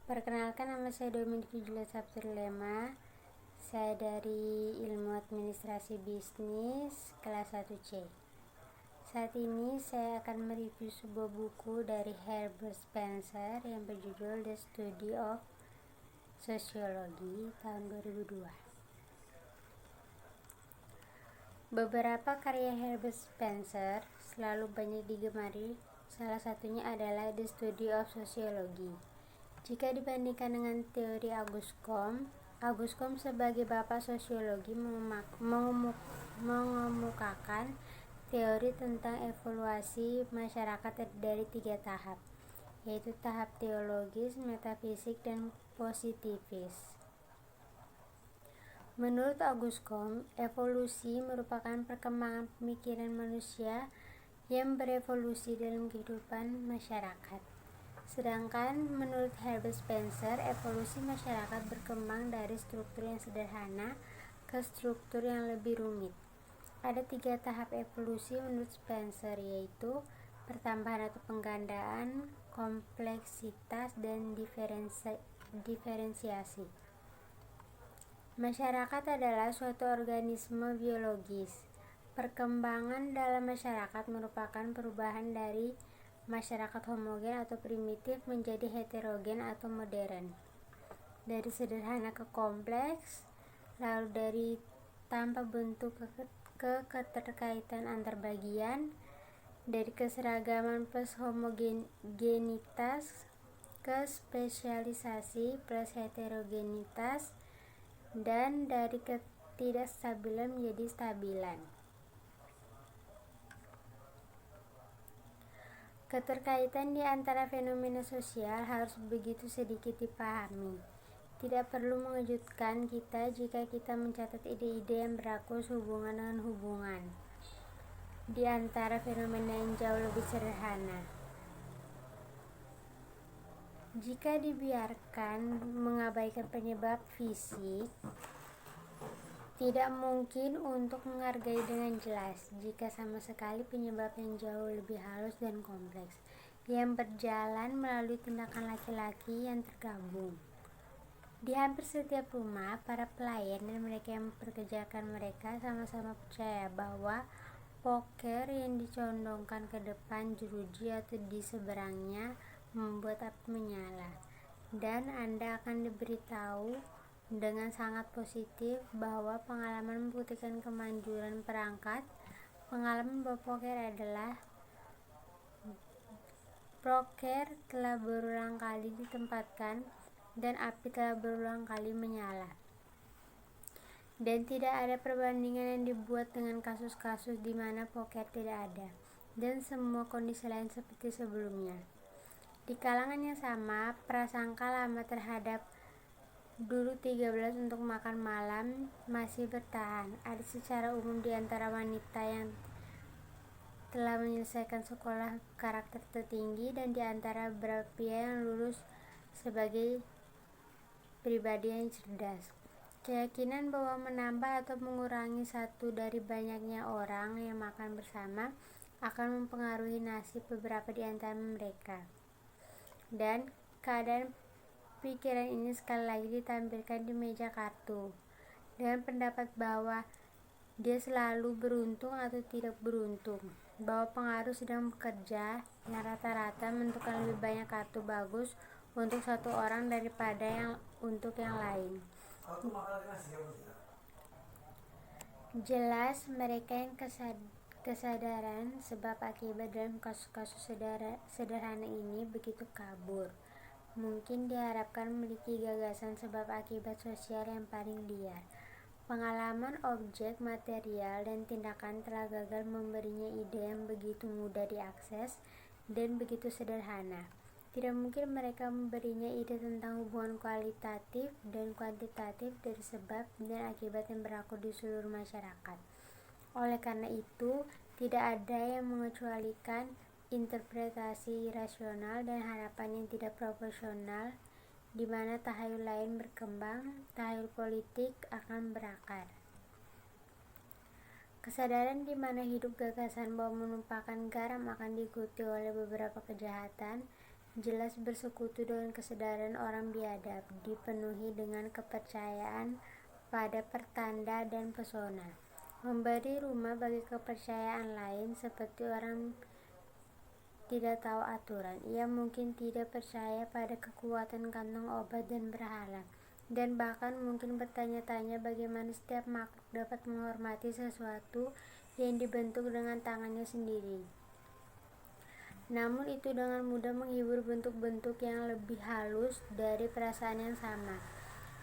Perkenalkan, nama saya Dominiki Julia Sabturlema. Saya dari Ilmu Administrasi Bisnis kelas 1C. Saat ini saya akan mereview sebuah buku dari Herbert Spencer yang berjudul The Study of Sociology tahun 2002. Beberapa karya Herbert Spencer selalu banyak digemari, salah satunya adalah The Study of Sociology. Jika dibandingkan dengan teori Auguste Comte sebagai bapak sosiologi mengemukakan teori tentang evaluasi masyarakat dari 3 tahap, yaitu tahap teologis, metafisik, dan positifis. Menurut Auguste Comte, evolusi merupakan perkembangan pemikiran manusia yang berevolusi dalam kehidupan masyarakat. Sedangkan menurut Herbert Spencer, evolusi masyarakat berkembang dari struktur yang sederhana ke struktur yang lebih rumit. Ada 3 tahap evolusi menurut Spencer, yaitu pertambahan atau penggandaan, kompleksitas, dan diferensiasi. Masyarakat adalah suatu organisme biologis. Perkembangan dalam masyarakat merupakan perubahan dari masyarakat homogen atau primitif menjadi heterogen atau modern, dari sederhana ke kompleks, lalu dari tanpa bentuk ke keterkaitan antar bagian, dari keseragaman plus homogenitas ke spesialisasi plus heterogenitas, dan dari ketidakstabilan menjadi stabilan. Keterkaitan di antara fenomena sosial harus begitu sedikit dipahami. Tidak perlu mengejutkan kita jika kita mencatat ide-ide yang berlaku sehubungan dengan hubungan di antara fenomena yang jauh lebih sederhana. Jika dibiarkan mengabaikan penyebab fisik, tidak mungkin untuk menghargai dengan jelas jika sama sekali penyebab yang jauh lebih halus dan kompleks yang berjalan melalui tindakan laki-laki yang tergabung. Di hampir setiap rumah, para pelayan dan mereka yang mempekerjakan mereka sama-sama percaya bahwa poker yang dicondongkan ke depan jeruji atau di seberangnya membuat api menyala, dan Anda akan diberitahu dengan sangat positif bahwa pengalaman membuktikan kemanjuran perangkat. Pengalaman bahwa poker telah berulang kali ditempatkan dan api telah berulang kali menyala, dan tidak ada perbandingan yang dibuat dengan kasus-kasus di mana poker tidak ada, dan semua kondisi lain seperti sebelumnya. Di kalangan yang sama, prasangka lama terhadap duduk 13 untuk makan malam masih bertahan. Ada secara umum di antara wanita yang telah menyelesaikan sekolah karakter tertinggi dan di antara beberapa pria yang lulus sebagai pribadi yang cerdas. Keyakinan bahwa menambah atau mengurangi satu dari banyaknya orang yang makan bersama akan mempengaruhi nasib beberapa di antara mereka. Dan keadaan pikiran ini sekali lagi ditampilkan di meja kartu, dengan pendapat bahwa dia selalu beruntung atau tidak beruntung, bahwa pengaruh sedang bekerja yang rata-rata menentukan lebih banyak kartu bagus untuk satu orang daripada untuk yang lain. Jelas mereka yang kesadaran sebab akibat dalam kasus-kasus sederhana ini begitu kabur. Mungkin diharapkan memiliki gagasan sebab akibat sosial yang paling liar. Pengalaman objek, material, dan tindakan telah gagal memberinya ide yang begitu mudah diakses dan begitu sederhana. Tidak mungkin mereka memberinya ide tentang hubungan kualitatif dan kuantitatif dari sebab dan akibat yang berlaku di seluruh masyarakat. Oleh karena itu, tidak ada yang mengecualikan interpretasi rasional dan harapan yang tidak proporsional, di mana tahayul lain berkembang, tahayul politik akan berakar. Kesadaran di mana hidup gagasan bahwa menumpahkan garam akan diikuti oleh beberapa kejahatan jelas bersekutu dengan kesadaran orang biadab, dipenuhi dengan kepercayaan pada pertanda dan pesona. Memberi rumah bagi kepercayaan lain seperti orang tidak tahu aturan. Ia mungkin tidak percaya pada kekuatan kantong obat dan berhala, dan bahkan mungkin bertanya-tanya bagaimana setiap makhluk dapat menghormati sesuatu yang dibentuk dengan tangannya sendiri. Namun itu dengan mudah menghibur bentuk-bentuk yang lebih halus dari perasaan yang sama,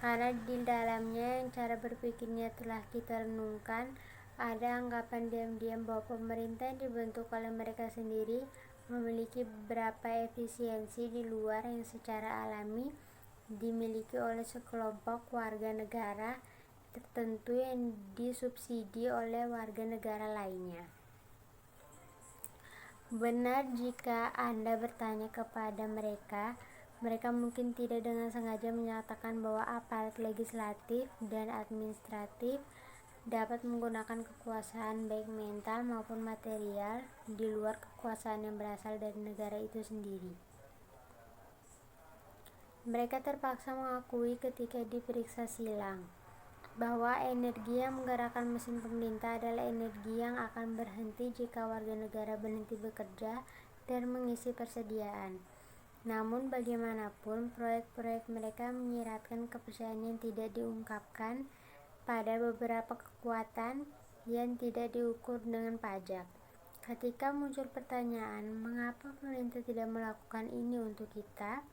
karena di dalamnya yang cara berpikirnya telah kita renungkan, ada anggapan diam-diam bahwa pemerintah yang dibentuk oleh mereka sendiri memiliki beberapa efisiensi di luar yang secara alami dimiliki oleh sekelompok warga negara tertentu yang disubsidi oleh warga negara lainnya. Benar jika Anda bertanya kepada mereka, mereka mungkin tidak dengan sengaja menyatakan bahwa aparat legislatif dan administratif dapat menggunakan kekuasaan baik mental maupun material di luar kekuasaan yang berasal dari negara itu sendiri. Mereka terpaksa mengakui ketika diperiksa silang bahwa energi yang menggerakkan mesin pemerintah adalah energi yang akan berhenti jika warga negara berhenti bekerja dan mengisi persediaan. Namun bagaimanapun, proyek-proyek mereka menyiratkan kepercayaan yang tidak diungkapkan pada beberapa kekuatan yang tidak diukur dengan pajak. Ketika muncul pertanyaan, mengapa pemerintah tidak melakukan ini untuk kita?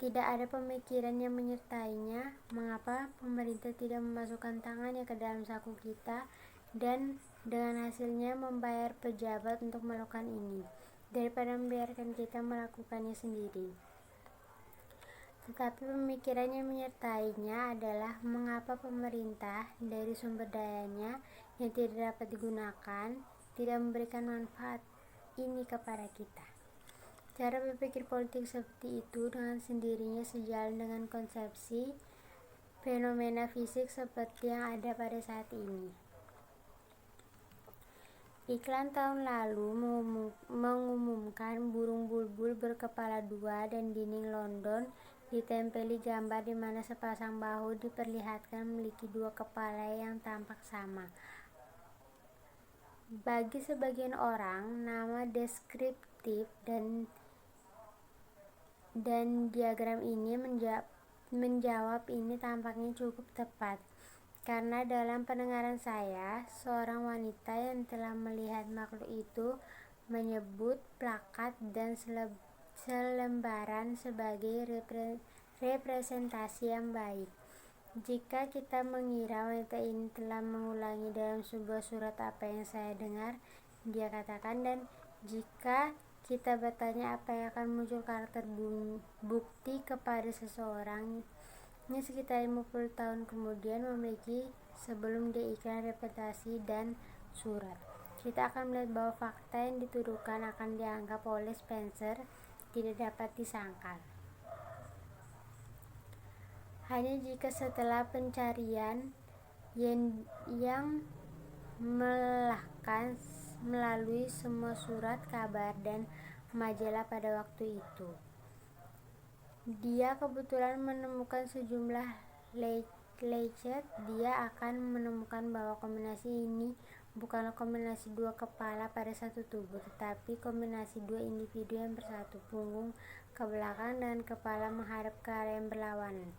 Tidak ada pemikiran yang menyertainya. Mengapa pemerintah tidak memasukkan tangannya ke dalam saku kita dan dengan hasilnya membayar pejabat untuk melakukan ini, daripada membiarkan kita melakukannya sendiri? Tetapi pemikiran yang menyertainya adalah mengapa pemerintah dari sumber dayanya yang tidak dapat digunakan tidak memberikan manfaat ini kepada kita. Cara berpikir politik seperti itu dengan sendirinya sejalan dengan konsepsi fenomena fisik seperti yang ada pada saat ini. Iklan tahun lalu mengumumkan burung bulbul berkepala dua dan dinding London ditempeli gambar di mana sepasang bahu diperlihatkan memiliki dua kepala yang tampak sama. Bagi sebagian orang, nama deskriptif dan diagram ini menjawab ini tampaknya cukup tepat. Karena dalam pendengaran saya, seorang wanita yang telah melihat makhluk itu menyebut plakat dan selembaran sebagai representasi yang baik. Jika kita mengira wanita ini telah mengulangi dalam sebuah surat apa yang saya dengar dia katakan, dan jika kita bertanya apa yang akan muncul karakter bukti kepada seseorang ini sekitar 50 tahun kemudian memiliki sebelum dia iklan reputasi dan surat, kita akan melihat bahwa fakta yang dituduhkan akan dianggap oleh Spencer tidak dapat disangkal. Hanya jika setelah pencarian yang melelahkan melalui semua surat kabar dan majalah pada waktu itu, dia kebetulan menemukan sejumlah lecet, dia akan menemukan bahwa kombinasi ini bukanlah kombinasi dua kepala pada satu tubuh, tetapi kombinasi dua individu yang bersatu, punggung ke belakang dan kepala menghadap ke arah yang berlawanan,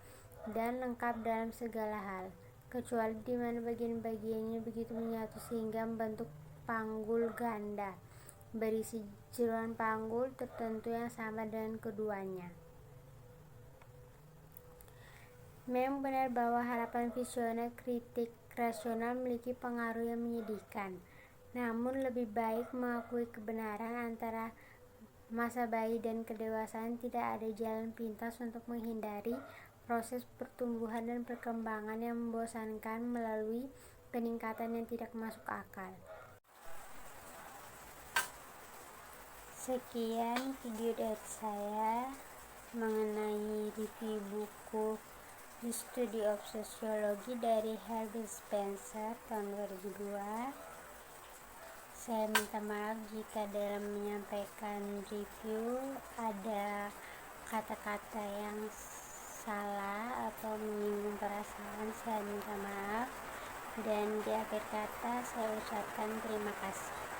dan lengkap dalam segala hal, kecuali di mana bagian-bagiannya begitu menyatu sehingga membentuk panggul ganda berisi jeroan panggul tertentu yang sama dengan keduanya. Memang benar bahwa harapan visioner kritik rasional memiliki pengaruh yang menyedihkan. Namun lebih baik mengakui kebenaran antara masa bayi dan kedewasaan tidak ada jalan pintas untuk menghindari proses pertumbuhan dan perkembangan yang membosankan melalui peningkatan yang tidak masuk akal. Sekian video dari saya mengenai review buku The Study of Sociology dari Herbert Spencer tahun 2002. Saya minta maaf jika dalam menyampaikan review ada kata-kata yang salah atau menyinggung perasaan. Saya minta maaf, dan di akhir kata saya ucapkan terima kasih.